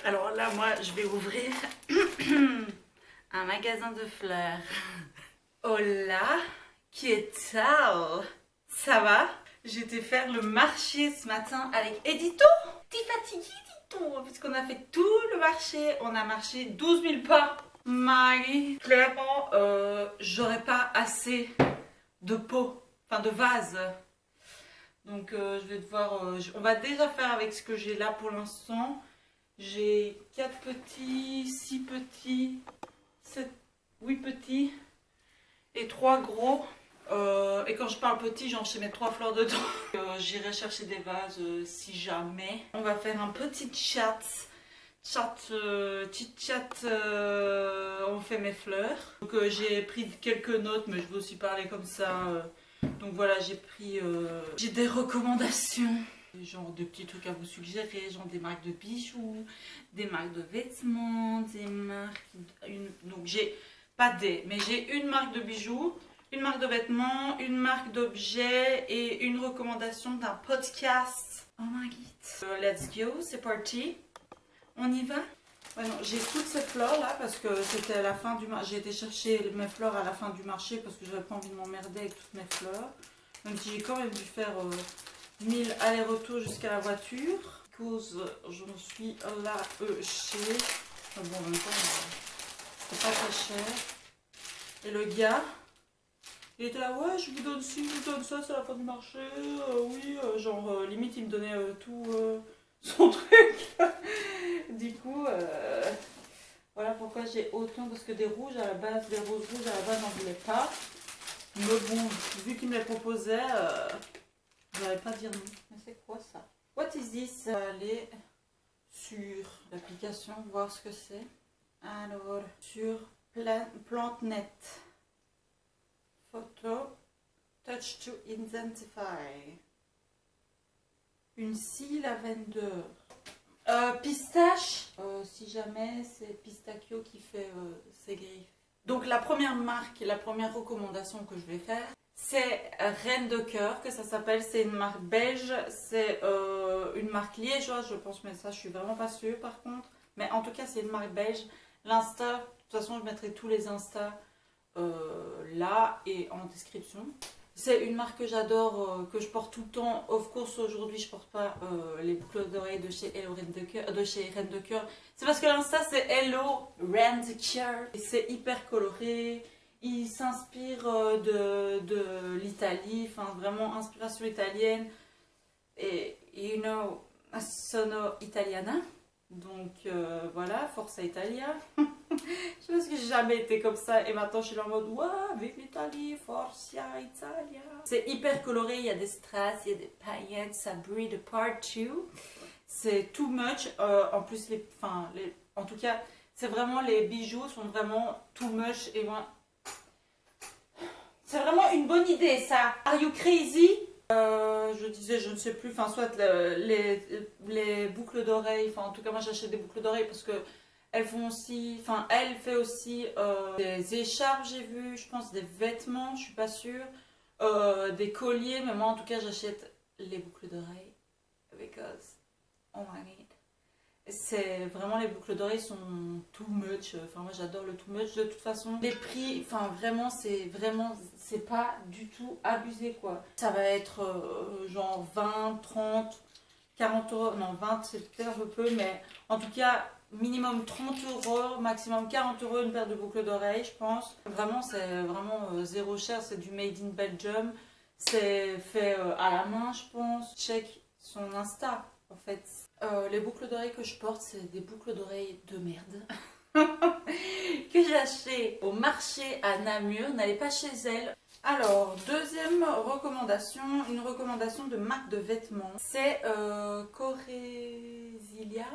Alors là, moi, je vais ouvrir un magasin de fleurs. Hola, qu'est-ce que ça va? J'étais faire le marché ce matin avec Edito. T'es fatigué, Edito? Puisqu'on a fait tout le marché. On a marché 12 000 pas. Marie, clairement, j'aurais pas assez de pots, enfin de vases. Donc je vais devoir... on va déjà faire avec ce que j'ai là pour l'instant. J'ai 4 petits, 6 petits, 7, 8 petits et 3 gros. Et quand je parle petit, genre je sais mettre 3 fleurs dedans. J'irai chercher des vases si jamais. On va faire un petit chat. Chit chat, on fait mes fleurs. Donc j'ai pris quelques notes, mais je vais aussi parler comme ça. Donc voilà, j'ai des recommandations. Genre de petits trucs à vous suggérer, genre des marques de bijoux, des marques de vêtements, des marques... donc j'ai pas des, mais j'ai une marque de bijoux, une marque de vêtements, une marque d'objets et une recommandation d'un podcast. Oh my god. Let's go, c'est parti. On y va? Ouais, non, j'ai toutes ces fleurs là parce que c'était à la fin du marché. J'ai été chercher mes fleurs à la fin du marché parce que j'avais pas envie de m'emmerder avec toutes mes fleurs. Même si j'ai quand même dû faire 1000 allers-retours jusqu'à la voiture. Cause je me suis lâchée. Bon, en même temps, c'était pas très cher. Et le gars, il était là, ouais, je vous donne ci, je vous donne ça, c'est la fin du marché. Oui, genre, limite, il me donnait tout son truc. Du coup, voilà pourquoi j'ai autant, parce que des rouges à la base, des roses rouges à la base, j'en voulais pas. Mais bon, vu qu'il me les proposait, je n'allais pas dire non. Mais c'est quoi ça? What is this? Aller sur l'application, voir ce que c'est. Alors, sur PlanteNet. Photo. Touch to identify. Une scie lavender. Pistache. Si jamais c'est Pistachio qui fait ses griffes. Donc la première marque, la première recommandation que je vais faire, c'est Reine de Cœur, que ça s'appelle. C'est une marque belge, c'est une marque liégeoise je pense, mais ça je suis vraiment pas sûre par contre. Mais en tout cas c'est une marque belge. L'Insta, de toute façon je mettrai tous les Insta là et en description. C'est une marque que j'adore, que je porte tout le temps. Of course, aujourd'hui, je porte pas les boucles d'oreilles de chez Reine de Cœur. C'est parce que l'Insta, c'est Hello Reine de Cœur. C'est hyper coloré. Il s'inspire de l'Italie, enfin vraiment inspiration italienne. Et you know, sono italiana. Donc voilà, Forza Italia. Je pense que j'ai jamais été comme ça et maintenant je suis là en mode waouh, vive l'Italie, Forza Italia. C'est hyper coloré, il y a des strass, il y a des paillettes, ça brille de partout. C'est too much. En plus, en tout cas, c'est vraiment les bijoux sont vraiment too much et moi, c'est vraiment une bonne idée ça. Are you crazy? Je disais, je ne sais plus, enfin soit les boucles d'oreilles, enfin en tout cas moi j'achète des boucles d'oreilles parce que elles font aussi, enfin elle fait aussi des écharpes j'ai vu, je pense des vêtements, je suis pas sûre, des colliers, mais moi en tout cas j'achète les boucles d'oreilles because oh my god. C'est vraiment les boucles d'oreilles sont too much, enfin moi j'adore le too much de toute façon. Les prix, enfin vraiment c'est pas du tout abusé quoi. Ça va être genre 20, 30, 40 euros, non 20 c'est peut-être un peu peu mais en tout cas minimum 30 euros, maximum 40 euros une paire de boucles d'oreilles je pense. Vraiment c'est vraiment zéro cher, c'est du made in Belgium, c'est fait à la main je pense. Check son Insta en fait. Les boucles d'oreilles que je porte, c'est des boucles d'oreilles de merde que j'ai acheté au marché à Namur. N'allez pas chez elle. Alors, deuxième recommandation, une recommandation de marque de vêtements. C'est Corésilia.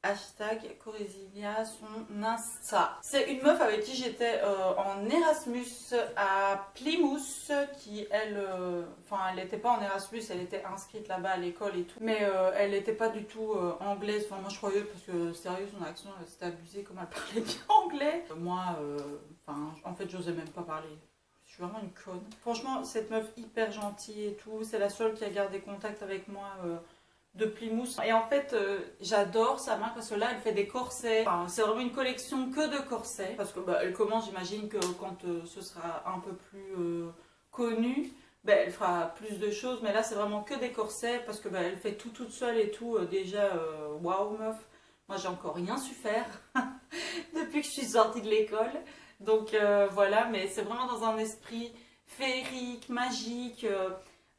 Hashtag Corésilia, son Insta. C'est une meuf avec qui j'étais en Erasmus à Plymouth, qui elle, enfin elle n'était pas en Erasmus, elle était inscrite là-bas à l'école et tout, mais elle n'était pas du tout anglaise, enfin moi je croyais parce que sérieux son accent c'était abusé comme elle parlait bien anglais. Moi, enfin en fait j'osais même pas parler. Je suis vraiment une conne. Franchement cette meuf hyper gentille et tout, c'est la seule qui a gardé contact avec moi de Plymouth. Et en fait, j'adore sa marque parce que là, elle fait des corsets. Enfin, c'est vraiment une collection que de corsets. Parce que bah, elle commence, j'imagine que quand ce sera un peu plus connu, bah, elle fera plus de choses. Mais là, c'est vraiment que des corsets parce que bah, elle fait tout toute seule et tout. Déjà, waouh meuf. Moi, j'ai encore rien su faire depuis que je suis sortie de l'école. Donc voilà, mais c'est vraiment dans un esprit féerique, magique.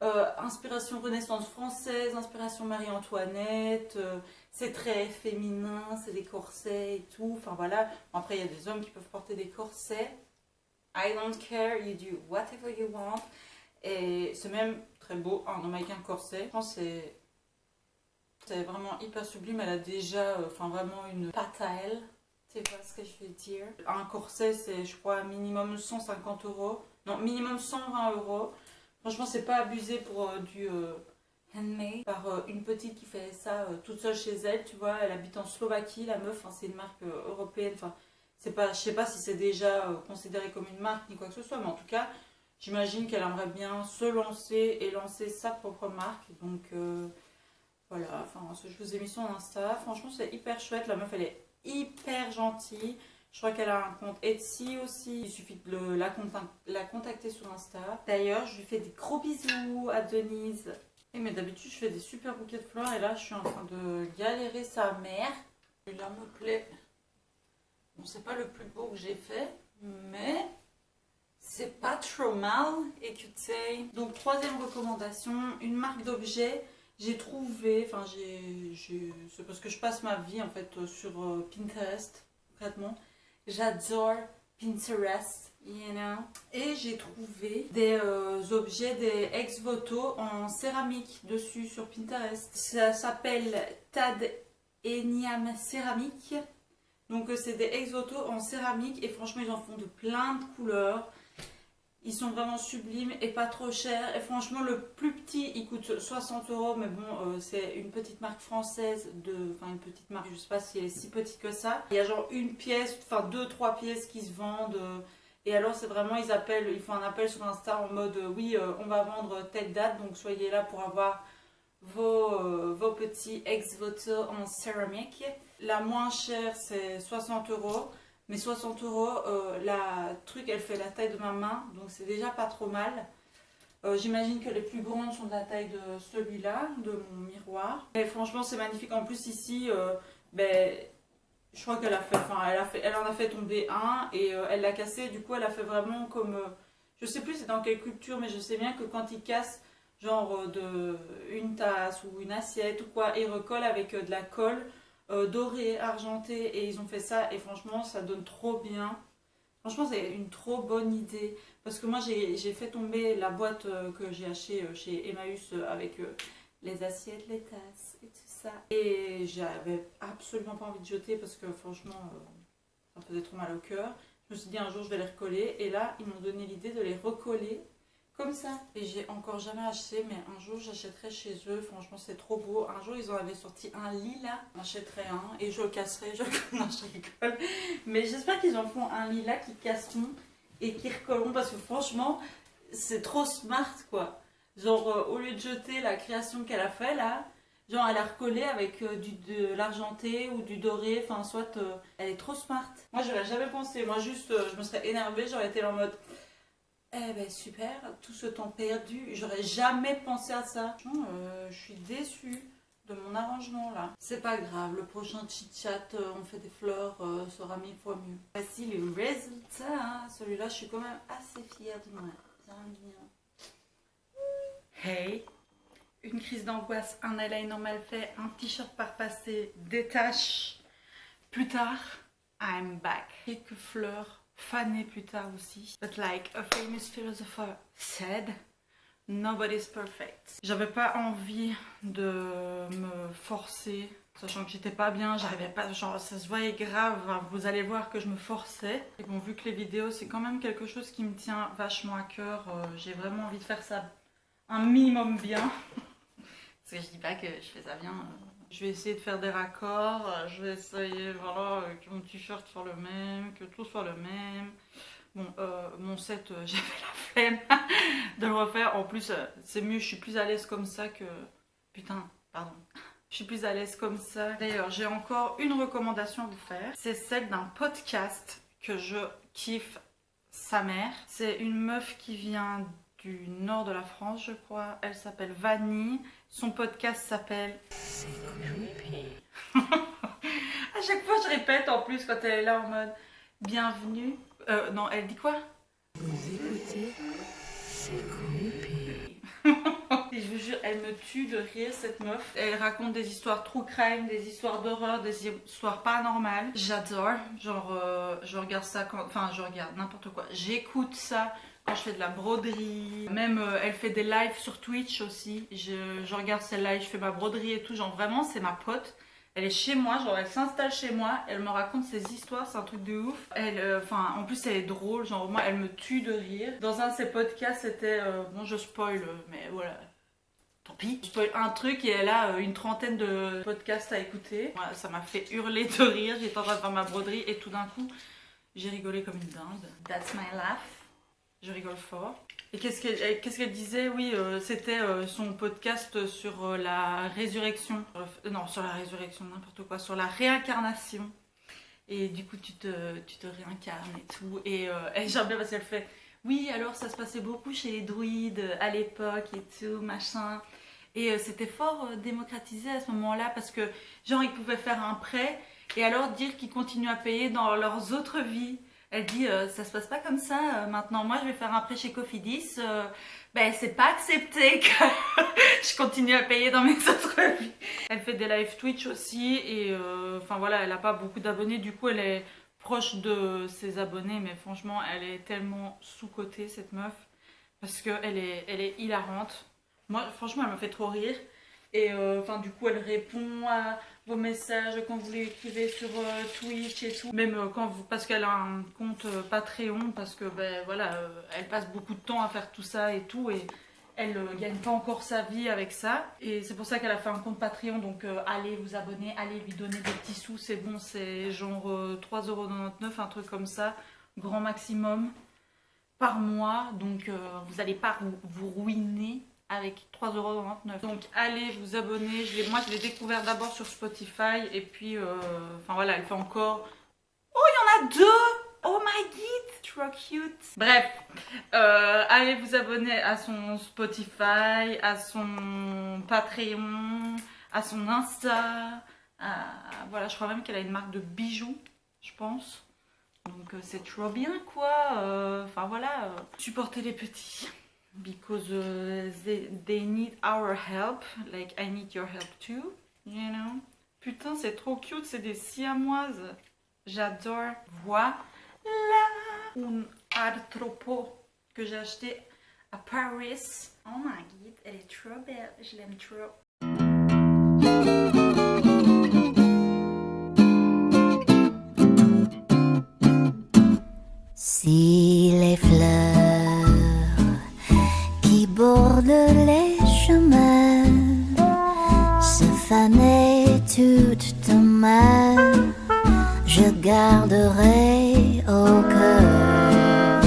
Inspiration Renaissance française, inspiration Marie-Antoinette, c'est très féminin, c'est des corsets et tout. Enfin voilà, après il y a des hommes qui peuvent porter des corsets. I don't care, you do whatever you want. Et c'est même très beau, un homme avec un corset. Je pense que c'est vraiment hyper sublime. Elle a déjà enfin vraiment une patte à elle. Tu vois ce que je veux dire? Un corset, c'est je crois minimum 150 euros. Non, minimum 120 euros. Franchement, c'est pas abusé pour du handmade. Par une petite qui fait ça toute seule chez elle, tu vois. Elle habite en Slovaquie, la meuf. Hein, c'est une marque européenne. Enfin, c'est pas, je sais pas si c'est déjà considéré comme une marque ni quoi que ce soit, mais en tout cas, j'imagine qu'elle aimerait bien se lancer et lancer sa propre marque. Donc voilà. Enfin, je vous ai mis son Insta. Franchement, c'est hyper chouette. La meuf, elle est hyper gentille. Je crois qu'elle a un compte Etsy aussi. Il suffit de la contacter sur Insta. D'ailleurs, je lui fais des gros bisous à Denise. Et mais d'habitude, je fais des super bouquets de fleurs. Et là, je suis en train de galérer sa mère. Celui-là me plaît. Bon, c'est pas le plus beau que j'ai fait. Mais c'est pas trop mal. Écoutez. Donc, troisième recommandation. Une marque d'objets. J'ai trouvé. Enfin, c'est parce que je passe ma vie en fait sur Pinterest. Concrètement. J'adore Pinterest, you know. Et j'ai trouvé des objets, des ex-voto en céramique dessus sur Pinterest. Ça s'appelle Tad Eniam Céramique. Donc c'est des ex-voto en céramique et franchement ils en font de plein de couleurs. Ils sont vraiment sublimes et pas trop chers. Et franchement, le plus petit, il coûte 60 euros. Mais bon, c'est une petite marque française. Enfin, une petite marque, je sais pas si elle est si petite que ça. Il y a genre une pièce, enfin deux, trois pièces qui se vendent. Et alors, c'est vraiment, ils font un appel sur Insta en mode oui, on va vendre telle date. Donc, soyez là pour avoir vos petits ex-voto en céramique. La moins chère, c'est 60 euros. Mais 60 euros, la truc, elle fait la taille de ma main, donc c'est déjà pas trop mal. J'imagine que les plus grandes sont de la taille de celui-là, de mon miroir. Mais franchement, c'est magnifique. En plus, ici, ben, je crois qu'elle a fait, enfin, elle en a fait tomber un et elle l'a cassé. Du coup, elle a fait vraiment comme, je sais plus c'est dans quelle culture, mais je sais bien que quand ils cassent genre une tasse ou une assiette ou quoi, ils recollent avec de la colle. Doré, argenté et ils ont fait ça et franchement ça donne trop bien. Franchement c'est une trop bonne idée parce que moi j'ai fait tomber la boîte que j'ai achetée chez Emmaüs avec les assiettes, les tasses et tout ça. Et j'avais absolument pas envie de jeter parce que franchement ça me faisait trop mal au cœur. Je me suis dit un jour je vais les recoller et là ils m'ont donné l'idée de les recoller comme ça. Et j'ai encore jamais acheté, mais un jour j'achèterai chez eux. Franchement, c'est trop beau. Un jour, ils en avaient sorti un lilas. J'achèterai un et je le casserai. Non, je rigole. Mais j'espère qu'ils en font un lilas qui casseront et qui recolleront parce que franchement, c'est trop smart quoi. Genre, au lieu de jeter la création qu'elle a fait là, genre elle a recollé avec de l'argenté ou du doré. Enfin, soit elle est trop smart. Moi, j'aurais jamais pensé. Moi, juste, je me serais énervée. J'aurais été en mode. Eh ben super, tout ce temps perdu, j'aurais jamais pensé à ça. Je suis déçue de mon arrangement là. C'est pas grave, le prochain chit-chat, on fait des fleurs, sera 1000 fois mieux. Voici le résultat, hein. Celui-là je suis quand même assez fière de moi. Hey, une crise d'angoisse, un eyeliner mal fait, un t-shirt par passé, des taches. Plus tard, I'm back. Quelques fleurs. Fanées plus tard aussi. But like a famous philosopher said, nobody's perfect. J'avais pas envie de me forcer, sachant que j'étais pas bien, j'arrivais pas, genre ça se voyait grave, vous allez voir que je me forçais. Et bon, vu que les vidéos c'est quand même quelque chose qui me tient vachement à cœur, j'ai vraiment envie de faire ça un minimum bien. Parce que je dis pas que je fais ça bien. Je vais essayer de faire des raccords, je vais essayer voilà, que mon t-shirt soit le même, que tout soit le même. Bon, mon set, j'avais la flemme de le refaire. En plus, c'est mieux, je suis plus à l'aise comme ça que... Putain, Pardon. Je suis plus à l'aise comme ça. D'ailleurs, j'ai encore une recommandation à vous faire. C'est celle d'un podcast que je kiffe sa mère. C'est une meuf qui vient du nord de la France, je crois. Elle s'appelle Vanny. Son podcast s'appelle... C'est creepy. À chaque fois, je répète en plus quand elle est là en mode bienvenue. Non, elle dit quoi? Vous écoutez, c'est creepy. Et je vous jure, elle me tue de rire cette meuf. Elle raconte des histoires true crime, des histoires d'horreur, des histoires paranormales. J'adore. Genre, je regarde ça quand... Enfin, je regarde n'importe quoi. J'écoute ça quand je fais de la broderie. Même, elle fait des lives sur Twitch aussi. Je regarde ses lives, je fais ma broderie et tout. Genre, vraiment, c'est ma pote. Elle est chez moi, genre elle s'installe chez moi, elle me raconte ses histoires, c'est un truc de ouf. Elle, en plus elle est drôle, genre moi elle me tue de rire. Dans un de ses podcasts c'était, bon je spoil, mais voilà, tant pis. Je spoil un truc et elle a une trentaine de podcasts à écouter. Voilà, ça m'a fait hurler de rire, j'étais en train de faire ma broderie et tout d'un coup, j'ai rigolé comme une dinde. That's my laugh. Je rigole fort. Et qu'est-ce qu'elle disait? Oui, c'était son podcast sur la résurrection. Non, sur la résurrection, n'importe quoi. Sur la réincarnation. Et du coup, tu te réincarnes et tout. Et j'aime bien parce qu'elle fait... Oui, alors ça se passait beaucoup chez les druides à l'époque et tout, machin. Et c'était fort démocratisé à ce moment-là parce que, genre, ils pouvaient faire un prêt et alors dire qu'ils continuent à payer dans leurs autres vies. Elle dit ça se passe pas comme ça maintenant, moi je vais faire un prêt chez Cofidis, ben c'est pas accepté que je continue à payer dans mes autres vies. Elle fait des live Twitch aussi et enfin voilà, elle a pas beaucoup d'abonnés, du coup elle est proche de ses abonnés, mais franchement elle est tellement sous-cotée cette meuf parce que elle est hilarante. Moi franchement elle me fait trop rire. Et enfin du coup elle répond à vos messages quand vous les écrivez sur Twitch et tout. Même quand vous, parce qu'elle a un compte Patreon, parce que ben voilà, elle passe beaucoup de temps à faire tout ça et tout. Et elle gagne pas encore sa vie avec ça. Et c'est pour ça qu'elle a fait un compte Patreon. Donc allez vous abonner, allez lui donner des petits sous. C'est bon, c'est genre 3,99 €, un truc comme ça. Grand maximum par mois. Donc vous allez pas vous ruiner avec 3,99 €. Donc allez vous abonner. Moi je l'ai découvert d'abord sur Spotify et puis enfin voilà, elle fait encore... Oh il y en a deux. Oh my god, trop cute. Bref, allez vous abonner à son Spotify, à son Patreon, à son Insta. Voilà, je crois même qu'elle a une marque de bijoux, je pense. Donc c'est trop bien quoi. Enfin voilà, supportez les petits. Because they need our help, like I need your help too, you know. Putain, c'est trop cute, c'est des siamoises. J'adore. Voilà un arthropo que j'ai acheté à Paris. Oh my god, elle est trop belle, je l'aime trop. Si les fleurs qui bordent les chemins se fanaient toutes demain, je garderai au cœur.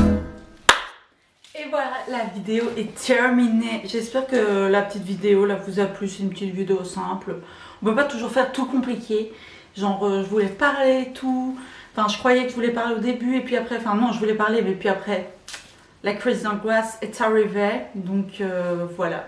Et voilà, la vidéo est terminée. J'espère que la petite vidéo là vous a plu. C'est une petite vidéo simple. On peut pas toujours faire tout compliqué. Genre je voulais parler et tout. Enfin je croyais que je voulais parler au début et puis après, enfin non je voulais parler mais puis après la crise d'angoisse est arrivée. Donc voilà.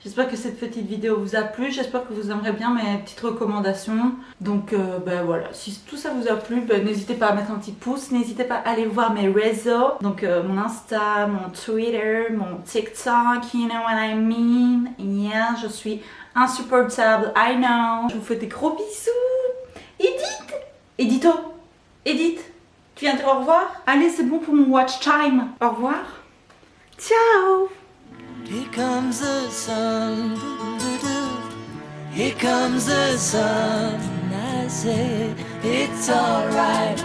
J'espère que cette petite vidéo vous a plu, j'espère que vous aimerez bien mes petites recommandations. Donc ben voilà, si tout ça vous a plu, ben, n'hésitez pas à mettre un petit pouce, n'hésitez pas à aller voir mes réseaux. Donc mon Insta, mon Twitter, mon TikTok, you know what I mean. Yeah, je suis insupportable, I know. Je vous fais des gros bisous. Edith, Edith, tu viens dire au revoir? Allez, c'est bon pour mon watch time. Au revoir. Ciao. Here comes the sun, here comes the sun, I say it's alright.